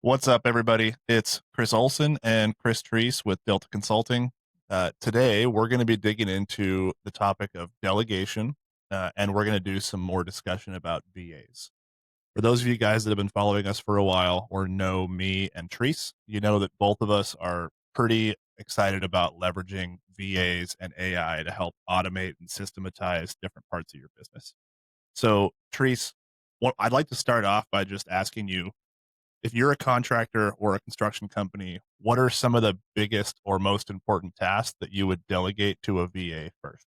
What's up, everybody? It's Chris Olson and Chris Treese with Delta Consulting. Today, we're going to be digging into the topic of delegation, and we're going to do some more discussion about VAs. For those of you guys that have been following us for a while or know me and Treese, you know that both of us are pretty excited about leveraging VAs and AI to help automate and systematize different parts of your business. So, Treese, I'd like to start off by just asking you, if you're a contractor or a construction company, what are some of the biggest or most important tasks that you would delegate to a VA first?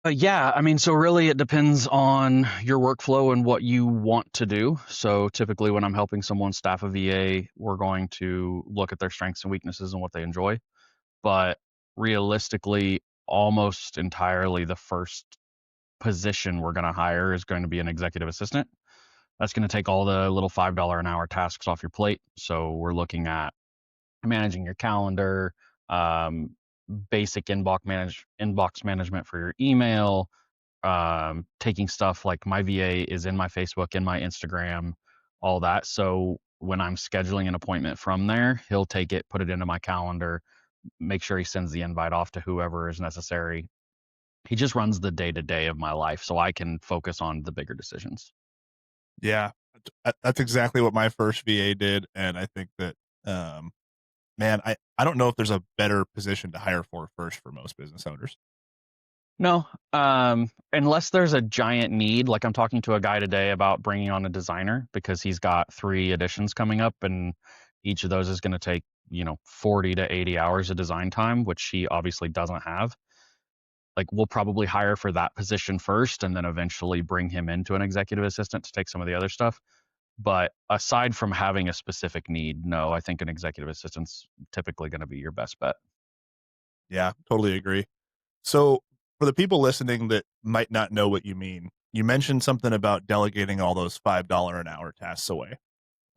Yeah, I mean, so really it depends on your workflow and what you want to do. So typically, when I'm helping someone staff a VA, we're going to look at their strengths and weaknesses and what they enjoy. But realistically, almost entirely the first position we're going to hire is going to be an executive assistant. That's going to take all the little $5 an hour tasks off your plate. So we're looking at managing your calendar, um, basic inbox management for your email, taking stuff like my VA is in my Facebook, in my Instagram, all that. So when I'm scheduling an appointment from there, he'll take it, put it into my calendar, make sure he sends the invite off to whoever is necessary. He just runs the day to day of my life so I can focus on the bigger decisions. Yeah, that's exactly what my first VA did, and I think that, um, man, I don't know if there's a better position to hire for first for most business owners. No, unless there's a giant need, like I'm talking to a guy today about bringing on a designer because he's got 3 editions coming up, and each of those is going to take 40 to 80 hours of design time, which he obviously doesn't have. Like we'll probably hire for that position first, and then eventually bring him into an executive assistant to take some of the other stuff. But aside from having a specific need, no, I think an executive assistant's typically going to be your best bet. Yeah, totally agree. So, for the people listening that might not know what you mean, you mentioned something about delegating all those $5 an hour tasks away.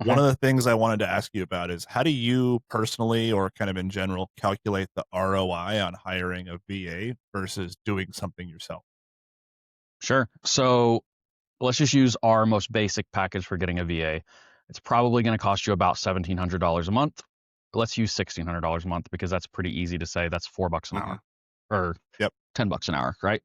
One Uh-huh. of the things I wanted to ask you about is, how do you personally or kind of in general calculate the ROI on hiring a VA versus doing something yourself? Sure. So let's just use our most basic package for getting a VA. It's probably going to cost you about $1,700 a month. Let's use $1,600 a month because that's pretty easy to say. That's $4 an Hmm. hour or Yep. $10 an hour, right?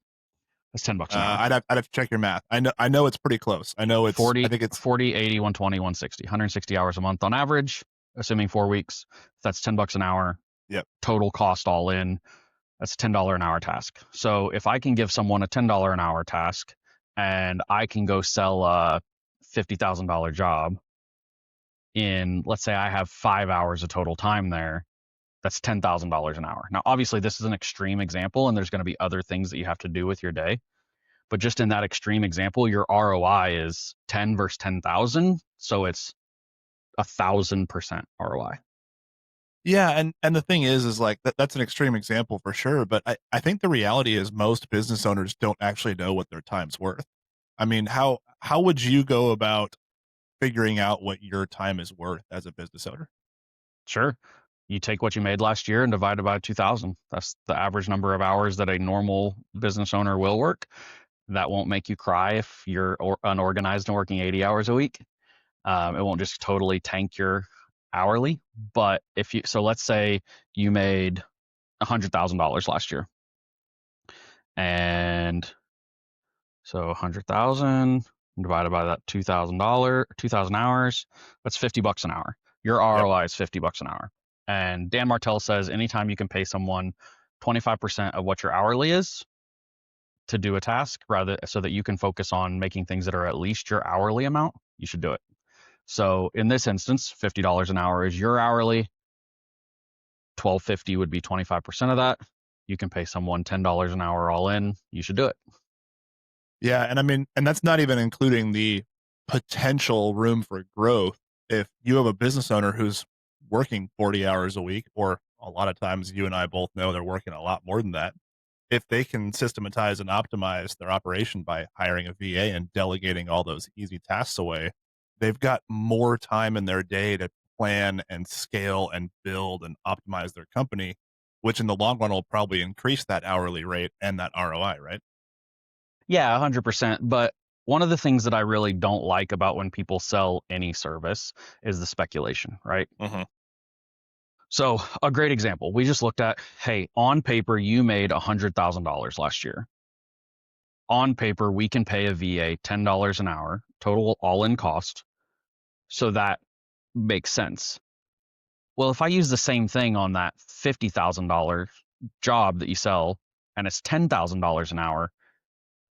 That's $10 an hour. I'd have to check your math. I know it's pretty close. I 40, think it's 40, 80, 120, 160, 160 hours a month on average, assuming 4 weeks. That's $10 an hour. yep. Total cost all in. That's a $10 an hour task. So if I can give someone a $10 an hour task and I can go sell a $50,000 job in, let's say I have 5 hours of total time there, that's $10,000 an hour. Now, obviously, this is an extreme example, and there's going to be other things that you have to do with your day. But just in that extreme example, your ROI is 10 versus 10,000. So it's 1,000% ROI. Yeah, and the thing is like that's an extreme example for sure, but I think the reality is most business owners don't actually know what their time's worth. I mean, how would you go about figuring out what your time is worth as a business owner? Sure. You take what you made last year and divide it by 2,000. That's the average number of hours that a normal business owner will work. That won't make you cry if you're unorganized and working 80 hours a week. It won't just totally tank your hourly. But if you, so let's say you made $100,000 last year. And so 100,000 divided by that $2,000, 2,000 hours, that's $50 an hour. Your Yep. ROI is $50 an hour. And Dan Martell says anytime you can pay someone 25% of what your hourly is to do a task rather so that you can focus on making things that are at least your hourly amount, you should do it. So in this instance, $50 an hour is your hourly. 1250 would be 25% of that. You can pay someone $10 an hour all in. You should do it. Yeah, and I mean, and that's not even including the potential room for growth. If you have a business owner who's working 40 hours a week, or a lot of times you and I both know they're working a lot more than that, if they can systematize and optimize their operation by hiring a VA and delegating all those easy tasks away, they've got more time in their day to plan and scale and build and optimize their company, which in the long run will probably increase that hourly rate and that ROI, right? Yeah, 100%. But one of the things that I really don't like about when people sell any service is the speculation, right? Hmm. So, a great example we just looked at, hey, on paper, you made $100,000 last year. On paper, we can pay a VA $10 an hour, total all in cost. So that makes sense. Well, if I use the same thing on that $50,000 job that you sell and it's $10,000 an hour,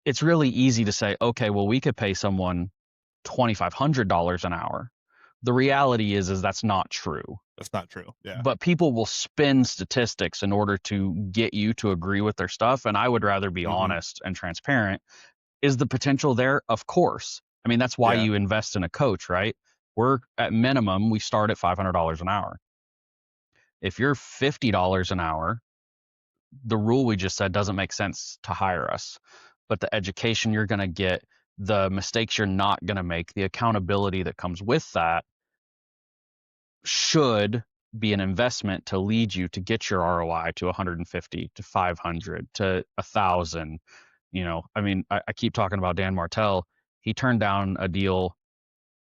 it's really easy to say, okay, well, we could pay someone $2,500 an hour. The reality is that's not true. That's not true. Yeah. But people will spin statistics in order to get you to agree with their stuff. And I would rather be Hmm. honest and transparent. Is the potential there? Of course. I mean, that's why Yeah. you invest in a coach, right? We're at minimum, we start at $500 an hour. If you're $50 an hour, the rule we just said doesn't make sense to hire us. But the education you're going to get, the mistakes you're not going to make, the accountability that comes with that should be an investment to lead you to get your ROI to 150 to 500 to 1,000. I mean, I keep talking about Dan Martell. He turned down a deal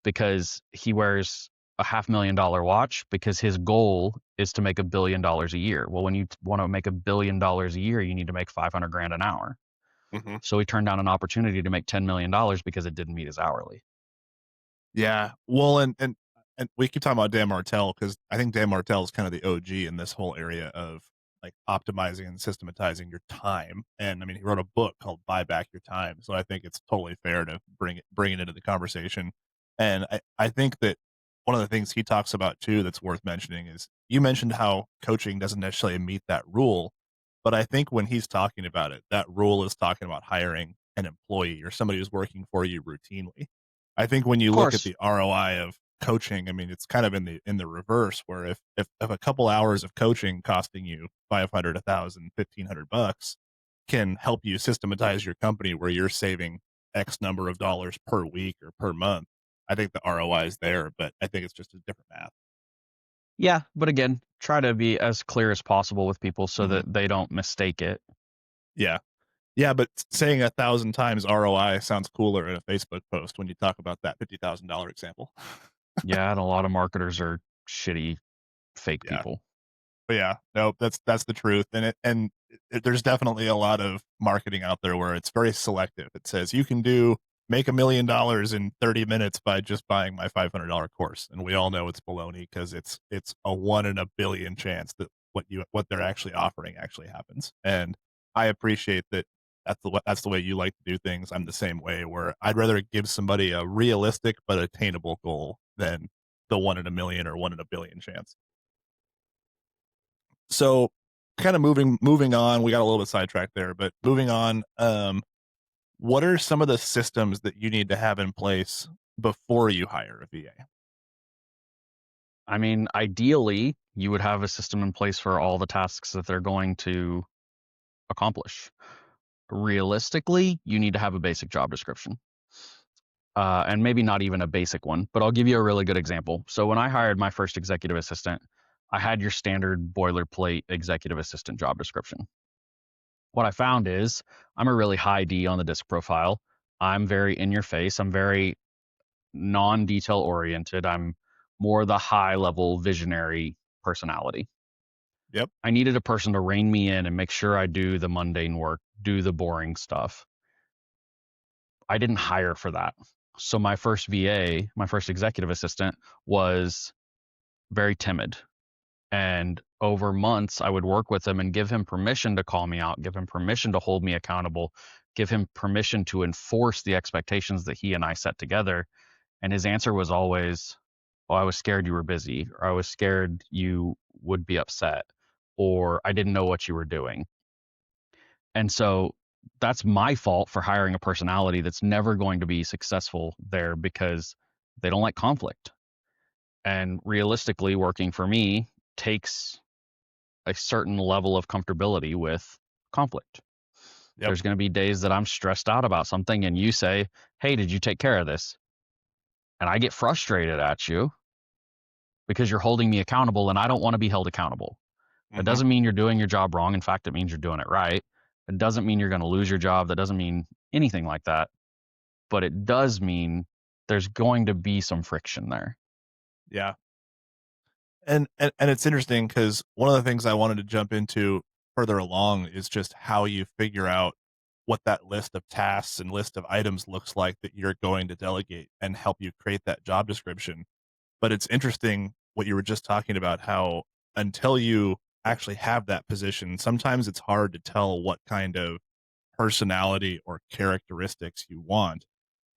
because he wears a $500,000 watch because his goal is to make $1 billion a year. Well, when you want to make $1 billion a year, you need to make 500 grand an hour. Hmm. So he turned down an opportunity to make $10 million because it didn't meet his hourly. Yeah. Well, and we keep talking about Dan Martell because I think Dan Martell is kind of the OG in this whole area of like optimizing and systematizing your time. And I mean, he wrote a book called "Buy Back Your Time," so I think it's totally fair to bring it into the conversation. And I think that one of the things he talks about too that's worth mentioning is you mentioned how coaching doesn't necessarily meet that rule, but I think when he's talking about it, that rule is talking about hiring an employee or somebody who's working for you routinely. I think when you Of look at course. the ROI of coaching, I mean, it's kind of in the reverse where if a couple hours of coaching costing you 500, 1,000, 1,500 bucks can help you systematize your company where you're saving X number of dollars per week or per month, I think the ROI is there, but I think it's just a different math. Yeah. But again, try to be as clear as possible with people so Hmm. that they don't mistake it. Yeah. Yeah, but saying 1,000 times ROI sounds cooler in a Facebook post when you talk about that $50,000 example. Yeah. And a lot of marketers are shitty, fake Yeah. people. But yeah, no, that's the truth, there's definitely a lot of marketing out there where it's very selective. It says you can make $1 million in 30 minutes by just buying my $500 course, and we all know it's baloney because it's a 1 in a billion chance that what they're actually offering actually happens. And I appreciate that that's the way you like to do things. I'm the same way where I'd rather give somebody a realistic but attainable goal than the 1 in a million or 1 in a billion chance. So kind of moving on, we got a little bit sidetracked there, but moving on, what are some of the systems that you need to have in place before you hire a VA? I mean, ideally, you would have a system in place for all the tasks that they're going to accomplish. Realistically, you need to have a basic job description. And maybe not even a basic one, but I'll give you a really good example. So, when I hired my first executive assistant, I had your standard boilerplate executive assistant job description. What I found is I'm a really high D on the disc profile. I'm very in your face. I'm very non detail oriented. I'm more the high level visionary personality. Yep. I needed a person to rein me in and make sure I do the mundane work, do the boring stuff. I didn't hire for that. So my first VA, my first executive assistant, was very timid. And over months, I would work with him and give him permission to call me out, give him permission to hold me accountable, give him permission to enforce the expectations that he and I set together. And his answer was always, "Oh, I was scared you were busy," or "I was scared you would be upset," or "I didn't know what you were doing." And so that's my fault for hiring a personality that's never going to be successful there because they don't like conflict. And realistically, working for me takes a certain level of comfortability with conflict. Yep. There's going to be days that I'm stressed out about something, and you say, "Hey, did you take care of this?" And I get frustrated at you because you're holding me accountable, and I don't want to be held accountable. That Hmm. doesn't mean you're doing your job wrong. In fact, it means you're doing it right. It doesn't mean you're going to lose your job. That doesn't mean anything like that. but it does mean there's going to be some friction there. Yeah. And it's interesting because one of the things I wanted to jump into further along is just how you figure out what that list of tasks and list of items looks like that you're going to delegate and help you create that job description. But it's interesting what you were just talking about, how until you actually have that position, sometimes it's hard to tell what kind of personality or characteristics you want.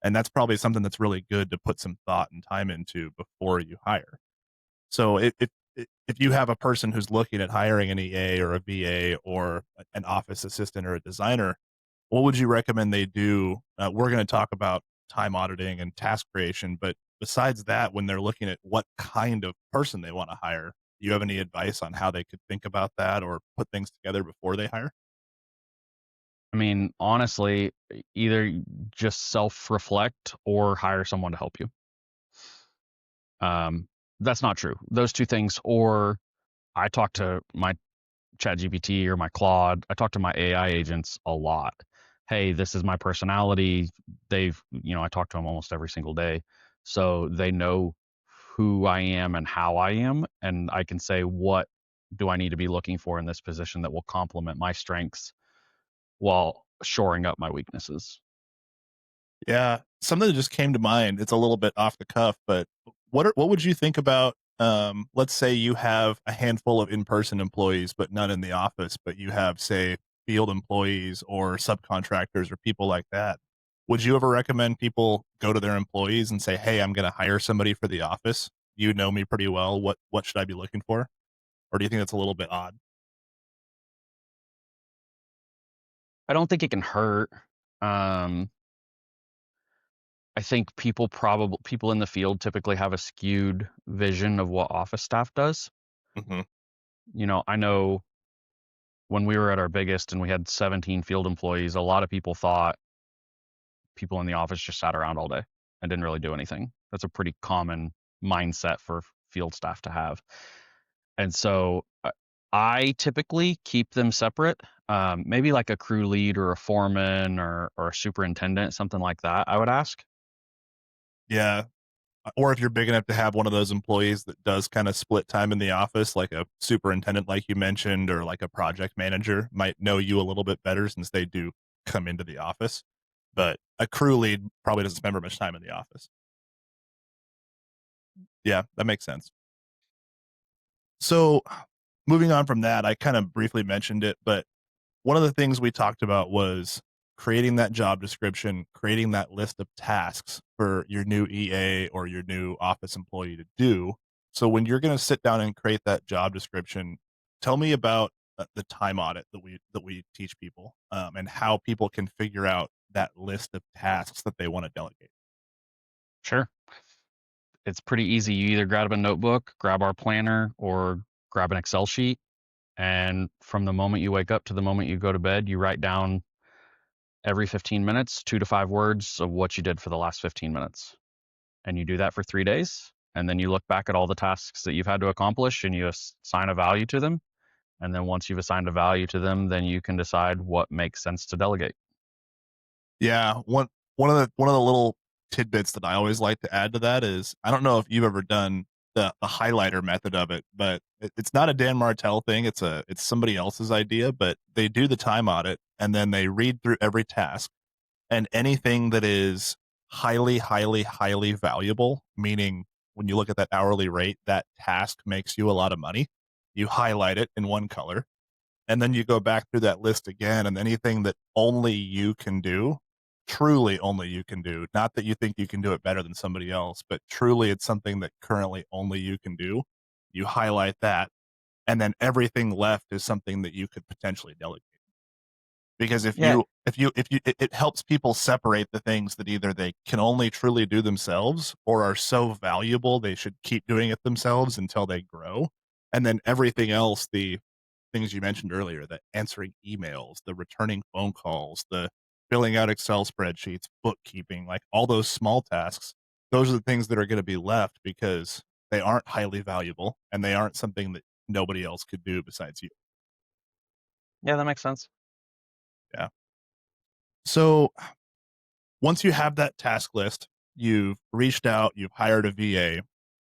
And that's probably something that's really good to put some thought and time into before you hire. So if you have a person who's looking at hiring an EA or a VA or an office assistant or a designer, what would you recommend they do? We're going to talk about time auditing and task creation, but besides that, when they're looking at what kind of person they want to hire, do you have any advice on how they could think about that or put things together before they hire? I mean, honestly, either just self-reflect or hire someone to help you. Um, that's not true. Those two things, or I talk to my ChatGPT or my Claude. I talk to my AI agents a lot. Hey, this is my personality. I talk to them almost every single day. So they know who I am and how I am. And I can say, what do I need to be looking for in this position that will complement my strengths while shoring up my weaknesses? Yeah, something that just came to mind. It's a little bit off the cuff, but what would you think about? Let's say you have a handful of in-person employees, but none in the office. But you have, say, field employees or subcontractors or people like that. Would you ever recommend people go to their employees and say, "Hey, I'm going to hire somebody for the office. You know me pretty well. What should I be looking for?" Or do you think that's a little bit odd? I don't think it can hurt. Um, I think people in the field typically have a skewed vision of what office staff does. Hmm. I know when we were at our biggest and we had 17 field employees, a lot of people thought people in the office just sat around all day and didn't really do anything. That's a pretty common mindset for field staff to have. And so I typically keep them separate. Maybe like a crew lead or a foreman or a superintendent, something like that, I would ask. Yeah, or if you're big enough to have one of those employees that does kind of split time in the office, like a superintendent, like you mentioned, or like a project manager might know you a little bit better since they do come into the office. But a crew lead probably doesn't spend very much time in the office. Yeah, that makes sense. So moving on from that, I kind of briefly mentioned it, but one of the things we talked about was creating that job description, creating that list of tasks for your new EA or your new office employee to do. So when you're going to sit down and create that job description, tell me about the time audit that we teach people, and how people can figure out that list of tasks that they want to delegate. Sure. It's pretty easy. You either grab a notebook, grab our planner, or grab an Excel sheet. And from the moment you wake up to the moment you go to bed, you write down every 15 minutes, 2 to 5 words of what you did for the last 15 minutes. And you do that for 3 days. And then you look back at all the tasks that you've had to accomplish and you assign a value to them. And then once you've assigned a value to them, then you can decide what makes sense to delegate. Yeah, one of the little tidbits that I always like to add to that is I don't know if you've ever done the highlighter method of it, but it's not a Dan Martell thing. It's somebody else's idea, but they do the time audit and then they read through every task and anything that is highly, highly, highly valuable, meaning when you look at that hourly rate, that task makes you a lot of money. You highlight it in one color and then you go back through that list again and anything that only you can do, truly only you can do, not that you think you can do it better than somebody else, but truly it's something that currently only you can do. You highlight that and then everything left is something that you could potentially delegate. Because Yeah. it helps people separate the things that either they can only truly do themselves or are so valuable they should keep doing it themselves until they grow. And then everything else, the things you mentioned earlier, the answering emails, the returning phone calls, the filling out Excel spreadsheets, bookkeeping, like all those small tasks, those are the things that are going to be left because they aren't highly valuable and they aren't something that nobody else could do besides you. Yeah, that makes sense. Yeah. So Once you have that task list, you've reached out, you've hired a VA.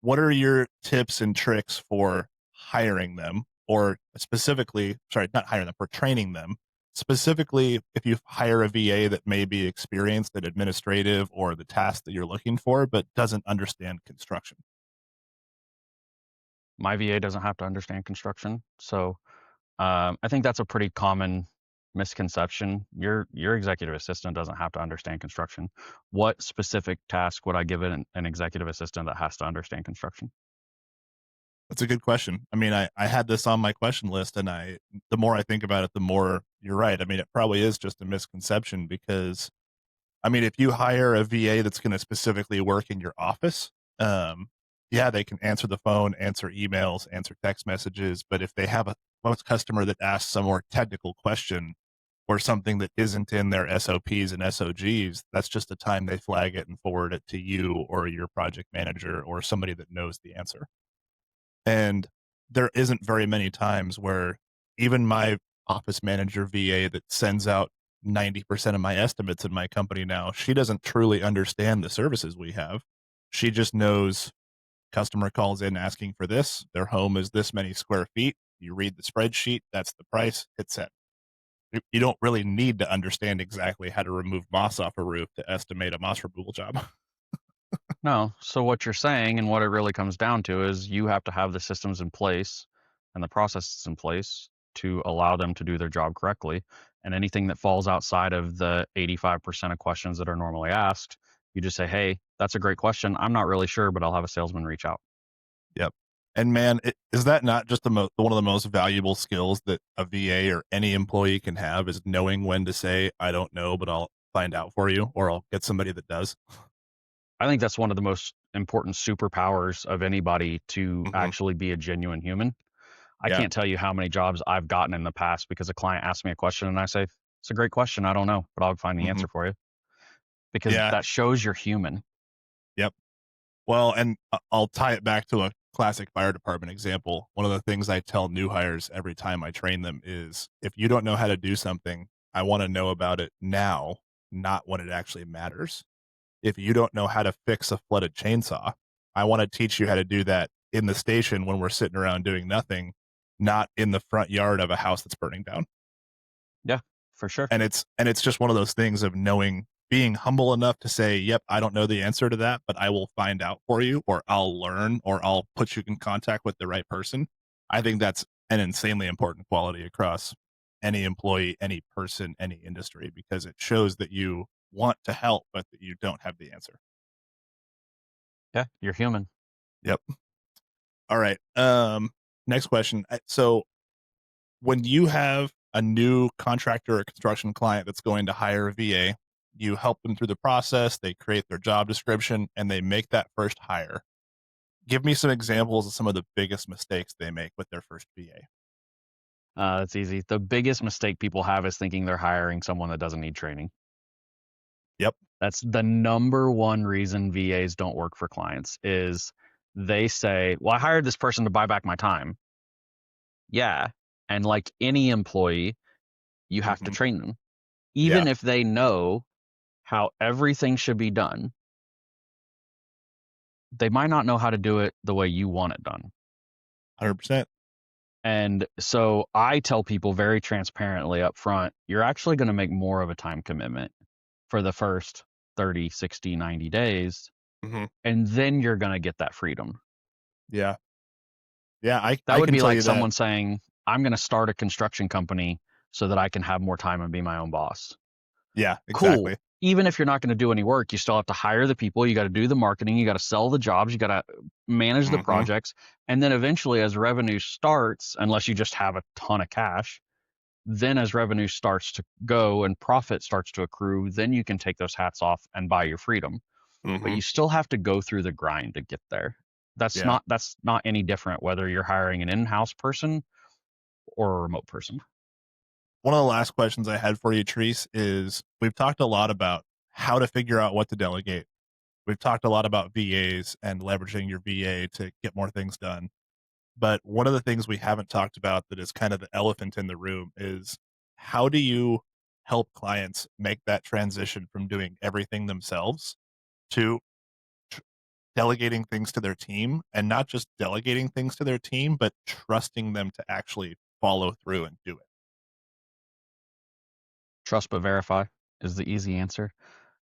What are your tips and tricks for hiring them, or specifically, sorry, not hiring them, for training them? Specifically, if you hire a VA that may be experienced at administrative or the task that you're looking for, but doesn't understand construction. My VA doesn't have to understand construction, so I think that's a pretty common misconception. Your executive assistant doesn't have to understand construction. What specific task would I give an executive assistant that has to understand construction? That's a good question. I mean, I had this on my question list, and the more I think about it, the more you're right. I mean, it probably is just a misconception because I mean, if you hire a VA that's going to specifically work in your office, yeah, they can answer the phone, answer emails, answer text messages. But if they have a customer that asks some more technical question or something that isn't in their SOPs and SOGs, that's just the time they flag it and forward it to you or your project manager or somebody that knows the answer. And there isn't very many times where even my office manager VA that sends out 90% of my estimates in my company now, she doesn't truly understand the services we have. She just knows customer calls in asking for this. Their home is this many square feet. You read the spreadsheet, that's the price, hit send. You don't really need to understand exactly how to remove moss off a roof to estimate a moss removal job. No. So what you're saying and what it really comes down to is you have to have the systems in place and the processes in place to allow them to do their job correctly. And anything that falls outside of the 85% of questions that are normally asked, you just say, "Hey, that's a great question. I'm not really sure, but I'll have a salesman reach out." Yep. And man, is that not just one of the most valuable skills that a VA or any employee can have is knowing when to say, I don't know, but I'll find out for you, or I'll get somebody that does. I think that's one of the most important superpowers of anybody to Hmm. actually be a genuine human. I Yeah. can't tell you how many jobs I've gotten in the past because a client asked me a question and I say, "It's a great question. I don't know, but I'll find the Hmm. answer for you," because Yeah. that shows you're human. Yep. Well, and I'll tie it back to a classic fire department example. One of the things I tell new hires every time I train them is if you don't know how to do something, I want to know about it now, not when it actually matters. If you don't know how to fix a flooded chainsaw, I want to teach you how to do that in the station when we're sitting around doing nothing, not in the front yard of a house that's burning down. Yeah, for sure. And it's just one of those things of knowing being humble enough to say, "Yep, I don't know the answer to that, but I will find out for you or I'll learn or I'll put you in contact with the right person." I think that's an insanely important quality across any employee, any person, any industry because it shows that you want to help but that you don't have the answer. Yeah, you're human. Yep. All right. Next question. So when you have a new contractor or construction client that's going to hire a VA, you help them through the process, they create their job description, and they make that first hire. Give me some examples of some of the biggest mistakes they make with their first VA. That's easy. The biggest mistake people have is thinking they're hiring someone that doesn't need training. Yep. That's the number one reason VAs don't work for clients is they say, "Well, I hired this person to buy back my time." Yeah. And like any employee, you have to Hmm. train them. Yeah. Even if they know how everything should be done, they might not know how to do it the way you want it done. 100%. And so I tell people very transparently up front, you're actually going to make more of a time commitment for the first 30, 60, 90 days, Hmm. and then you're going to get that freedom. Yeah. Yeah. I, That I would can be tell like you that. someone saying, "I'm going to start a construction company so that I can have more time and be my own boss." Yeah, Cool. exactly. Even if you're not going to do any work, you still have to hire the people. You got to do the marketing. You got to sell the jobs. You got to manage the Hmm. projects. And then eventually, as revenue starts, unless you just have a ton of cash, then as revenue starts to go and profit starts to accrue, then you can take those hats off and buy your freedom. But Hmm. you still have to go through the grind to get there. Yeah. That's not any different whether you're hiring an in-house person or a remote person. One of the last questions I had for you, Treese, is we've talked a lot about how to figure out what to delegate. We've talked a lot about VAs and leveraging your VA to get more things done. But one of the things we haven't talked about that is kind of the elephant in the room is how do you help clients make that transition from doing everything themselves to tr- delegating things to their team, and not just delegating things to their team, but trusting them to actually follow through and do it. Trust but verify is the easy answer.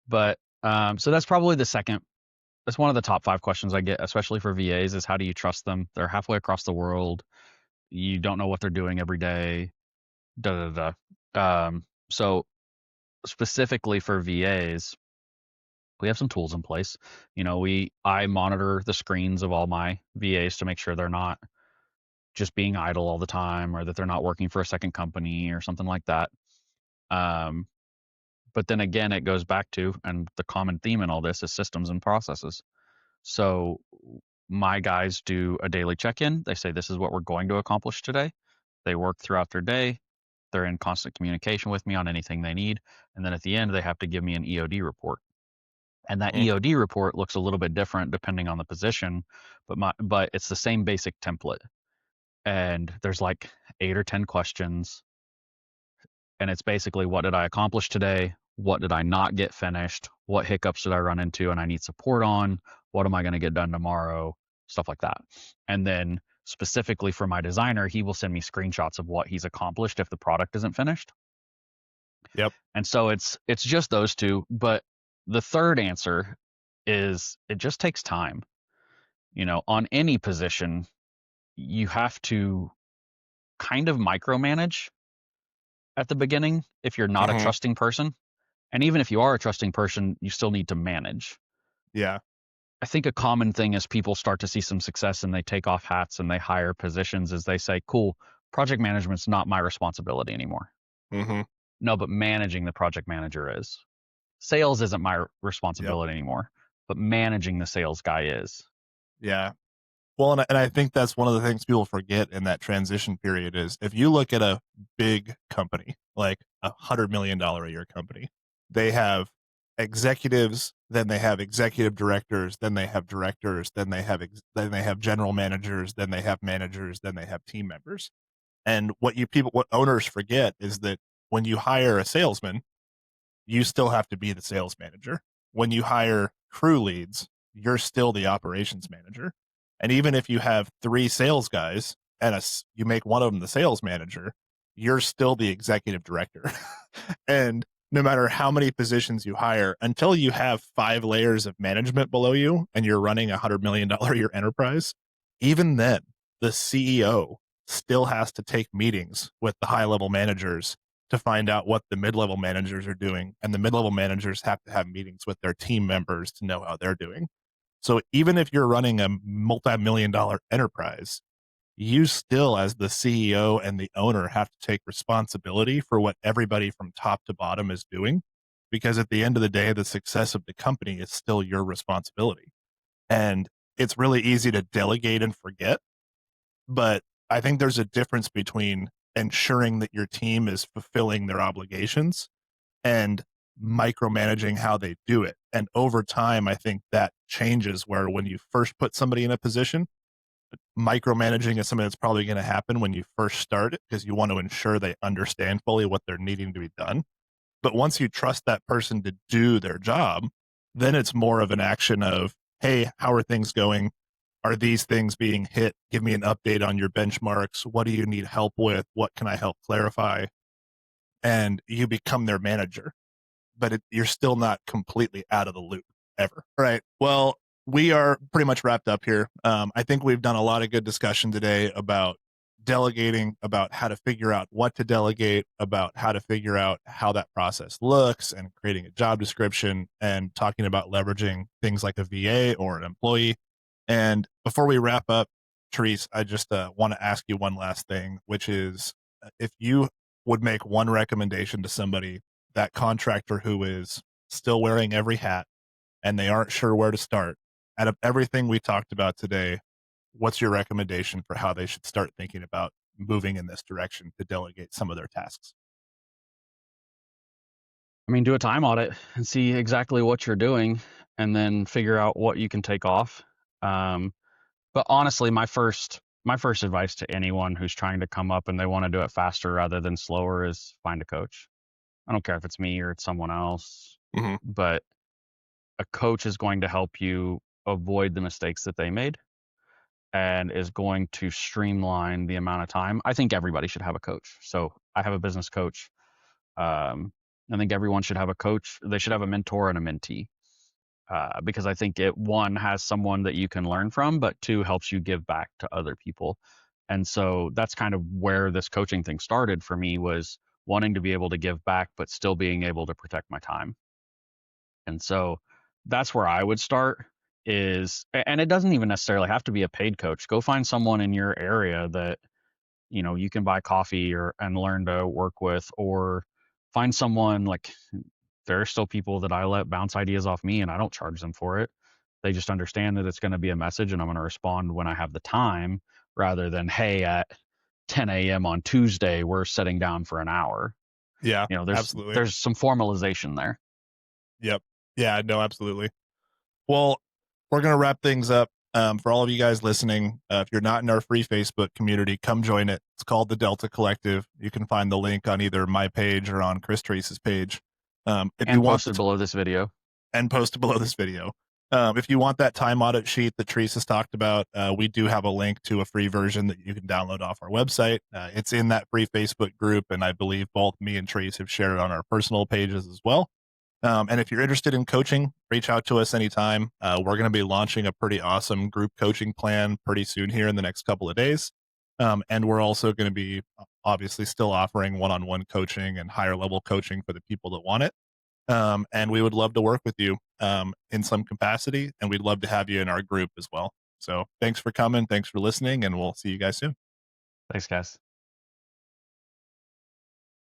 But so that's probably the second. That's one of the top 5 questions I get, especially for VAs, is how do you trust them? They're halfway across the world. You don't know what they're doing every day. Da da da. So specifically for VAs, we have some tools in place. I monitor the screens of all my VAs to make sure they're not just being idle all the time, or that they're not working for a second company or something like that. Um, but then again, it goes back to, and the common theme in all this is systems and processes. So my guys do a daily check-in. They say, this is what we're going to accomplish today. They work throughout their day. They're in constant communication with me on anything they need. And then at the end, they have to give me an EOD report. And that Mm, EOD report looks a little bit different depending on the position, but it's the same basic template. And there's like 8 or 10 questions, and it's basically, what did I accomplish today? What did I not get finished? What hiccups did I run into and I need support on? What am I going to get done tomorrow? Stuff like that. And then specifically for my designer, he will send me screenshots of what he's accomplished if the product isn't finished. yep. And so it's just those two. But the third answer is, it just takes time. On any position, you have to kind of micromanage at the beginning if you're not a Hmm. trusting person. And even if you are a trusting person, you still need to manage. Yeah. I think a common thing is people start to see some success and they take off hats and they hire positions as they say, cool, project management's not my responsibility anymore. Hmm. No, but managing the project manager is. Sales isn't my Yep. responsibility anymore, but managing the sales guy is. Yeah. Well, and I think that's one of the things people forget in that transition period is, if you look at a big company, like $100 million a year company, they have executives, then they have executive directors, then they have directors, then they have general managers, then they have managers, then they have team members. And what owners forget is that when you hire a salesman, you still have to be the sales manager. When you hire crew leads, you're still the operations manager. And even if you have 3 sales guys and you make one of them the sales manager, you're still the executive director. And no matter how many positions you hire, until you have 5 layers of management below you and you're running $100 million a year enterprise, even then, the CEO still has to take meetings with the high level managers to find out what the mid-level managers are doing, and the mid-level managers have to have meetings with their team members to know how they're doing. So even if you're running a multi-million-dollar enterprise, you still, as the CEO and the owner, have to take responsibility for what everybody from top to bottom is doing, because at the end of the day, the success of the company is still your responsibility. And it's really easy to delegate and forget, but I think there's a difference between ensuring that your team is fulfilling their obligations and micromanaging how they do it. And over time, I think that changes, where when you first put somebody in a position, micromanaging is something that's probably going to happen when you first start it, because you want to ensure they understand fully what they're needing to be done. But once you trust that person to do their job, then it's more of an action of, hey, how are things going? Are these things being hit? Give me an update on your benchmarks. What do you need help with? What can I help clarify? And you become their manager, but you're still not completely out of the loop ever. Right. Well, we are pretty much wrapped up here. I think we've done a lot of good discussion today about delegating, about how to figure out what to delegate, about how to figure out how that process looks, and creating a job description, and talking about leveraging things like a VA or an employee. And before we wrap up, Therese, I just want to ask you one last thing, which is, if you would make one recommendation to somebody, that contractor who is still wearing every hat and they aren't sure where to start, out of everything we talked about today, what's your recommendation for how they should start thinking about moving in this direction to delegate some of their tasks? I mean, do a time audit and see exactly what you're doing, and then figure out what you can take off. Um, but honestly, my first advice to anyone who's trying to come up and they want to do it faster rather than slower is find a coach. I don't care if it's me or it's someone else, Hmm. but a coach is going to help you avoid the mistakes that they made and is going to streamline the amount of time. I think everybody should have a coach. So I have a business coach. I think everyone should have a coach. They should have a mentor and a mentee, because I think it, one, has someone that you can learn from, but two, helps you give back to other people. And so that's kind of where this coaching thing started for me, was wanting to be able to give back, but still being able to protect my time. And so that's where I would start, and it doesn't even necessarily have to be a paid coach. Go find someone in your area that, you can buy coffee or and learn to work with, or find someone, like, there are still people that I let bounce ideas off me and I don't charge them for it. They just understand that it's going to be a message and I'm going to respond when I have the time, rather than, hey, at 10 a.m. on Tuesday we're sitting down for an hour. Yeah, There's absolutely. there's some formalization there. Yep. Yeah, no, absolutely. Well, we're going to wrap things up. For all of you guys listening, if you're not in our free Facebook community, come join it. It's called the Delta Collective. You can find the link on either my page or on Chris Treese's page. If you And want posted below this video. and post below this video. If you want that time audit sheet that Treese has talked about, we do have a link to a free version that you can download off our website. It's in that free Facebook group, and I believe both me and Treese have shared it on our personal pages as well. And if you're interested in coaching, reach out to us anytime. We're going to be launching a pretty awesome group coaching plan pretty soon here in the next couple of days. And we're also going to be obviously still offering one-on-one coaching and higher level coaching for the people that want it. And we would love to work with you in some capacity, and we'd love to have you in our group as well. So thanks for coming. Thanks for listening, and we'll see you guys soon. Thanks, guys.